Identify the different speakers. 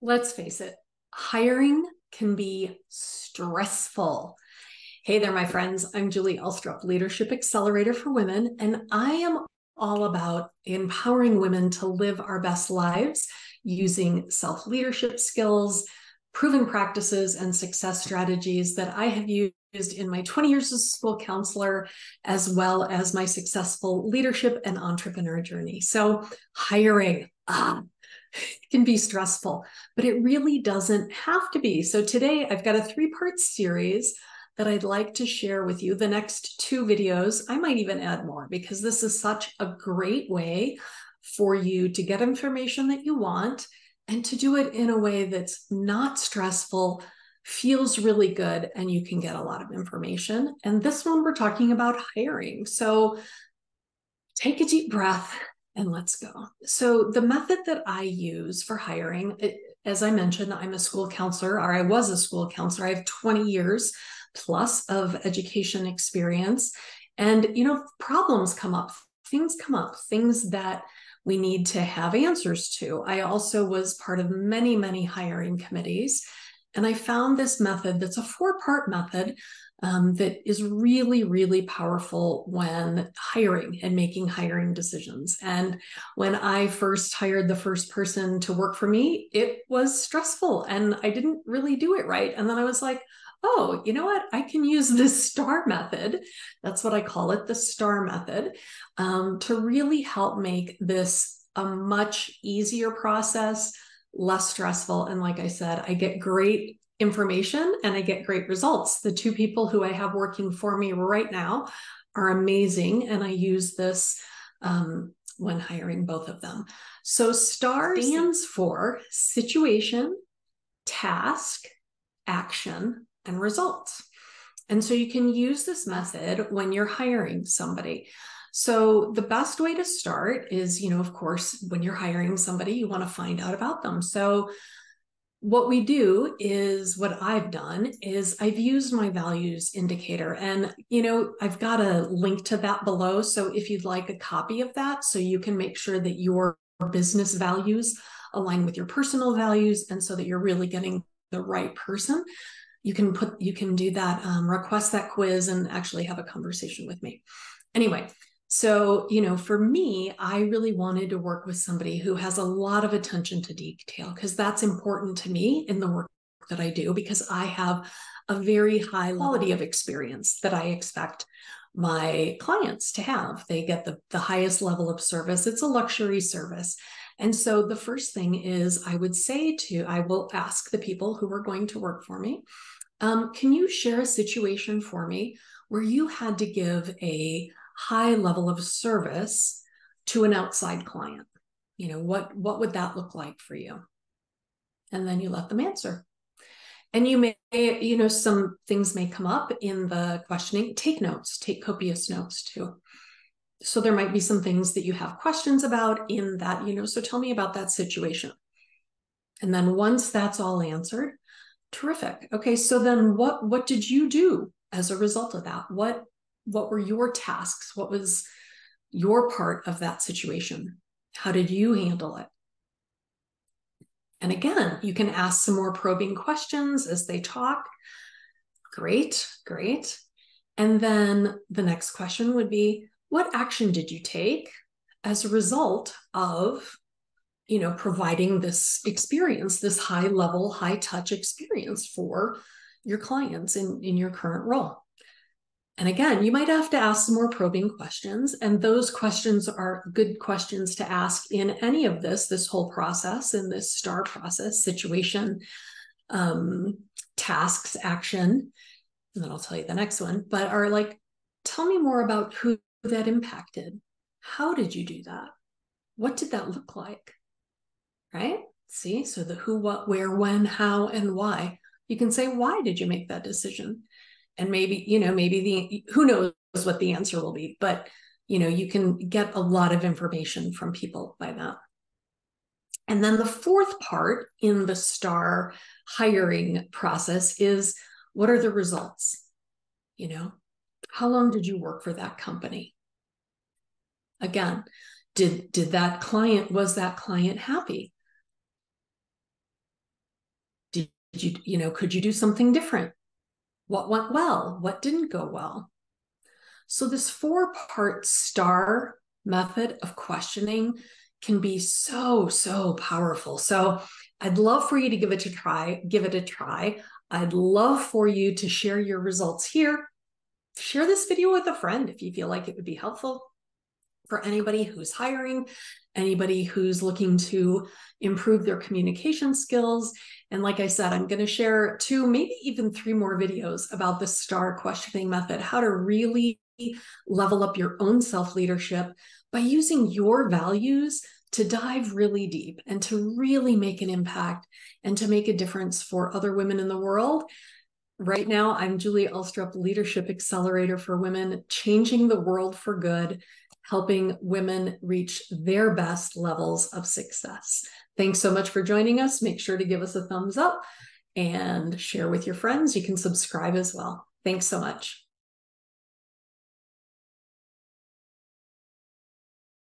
Speaker 1: Let's face it, hiring can be stressful. Hey there, my friends. I'm Julie Ulstrup, Leadership Accelerator for Women, and I am all about empowering women to live our best lives using self-leadership skills, proven practices, and success strategies that I have used in my 20 years as a school counselor, as well as my successful leadership and entrepreneur journey. So hiring, can be stressful, but it really doesn't have to be. So today I've got a 3-part series that I'd like to share with you. The next 2 videos, I might even add more because this is such a great way for you to get information that you want and to do it in a way that's not stressful, feels really good, and you can get a lot of information. And this one, we're talking about hiring. So take a deep breath and let's go. So the method that I use for hiring, as I mentioned, I'm a school counselor, or I was a school counselor. I have 20 years plus of education experience. And, problems come up, things that we need to have answers to. I also was part of many, many hiring committees. And I found this method that's a 4-part method that is really, really powerful when hiring and making hiring decisions. And when I first hired the first person to work for me, it was stressful and I didn't really do it right. And then I was like, oh, you know what? I can use this STAR method. That's what I call it, the STAR method, to really help make this a much easier process, less stressful. And like I said, I get great information and I get great results. The 2 people who I have working for me right now are amazing. And I use this when hiring both of them. So STAR stands for situation, task, action, and results. And so you can use this method when you're hiring somebody. So the best way to start is, of course, when you're hiring somebody, you want to find out about them. So what we do is, what I've done is I've used my values indicator, and, I've got a link to that below. So if you'd like a copy of that, so you can make sure that your business values align with your personal values, and so that you're really getting the right person, you can do that, request that quiz and actually have a conversation with me. Anyway, so, for me, I really wanted to work with somebody who has a lot of attention to detail, because that's important to me in the work that I do, because I have a very high quality of experience that I expect my clients to have. They get the highest level of service. It's a luxury service. And so the first thing is I will ask the people who are going to work for me, can you share a situation for me where you had to give a high level of service to an outside client? What would that look like for you? And then you let them answer. And you may, some things may come up in the questioning. Take notes, take copious notes too. So there might be some things that you have questions about in that, so tell me about that situation. And then once that's all answered, terrific. Okay, so then what did you do as a result of that? What were your tasks? What was your part of that situation? How did you handle it? And again, you can ask some more probing questions as they talk. Great. And then the next question would be, what action did you take as a result of, providing this experience, this high level, high touch experience for your clients in your current role? And again, you might have to ask some more probing questions, and those questions are good questions to ask in any of this whole process, in this STAR process: situation, tasks, action, and then I'll tell you the next one, but are like, tell me more about who that impacted. How did you do that? What did that look like? Right? See, so the who, what, where, when, how, and why. You can say, why did you make that decision? And maybe, who knows what the answer will be, but, you can get a lot of information from people by that. And then the 4th part in the STAR hiring process is, what are the results? How long did you work for that company? Again, was that client happy? could you do something different? What went well? What didn't go well? So this 4-part STAR method of questioning can be so, so powerful. So I'd love for you to give it a try. I'd love for you to share your results here. Share this video with a friend if you feel like it would be helpful for anybody who's hiring, anybody who's looking to improve their communication skills. And like I said, I'm going to share 2, maybe even 3 more videos about the STAR questioning method, how to really level up your own self-leadership by using your values to dive really deep and to really make an impact and to make a difference for other women in the world. Right now, I'm Julie Ulstrup, Leadership Accelerator for Women, changing the world for good, helping women reach their best levels of success. Thanks so much for joining us. Make sure to give us a thumbs up and share with your friends. You can subscribe as well. Thanks so much.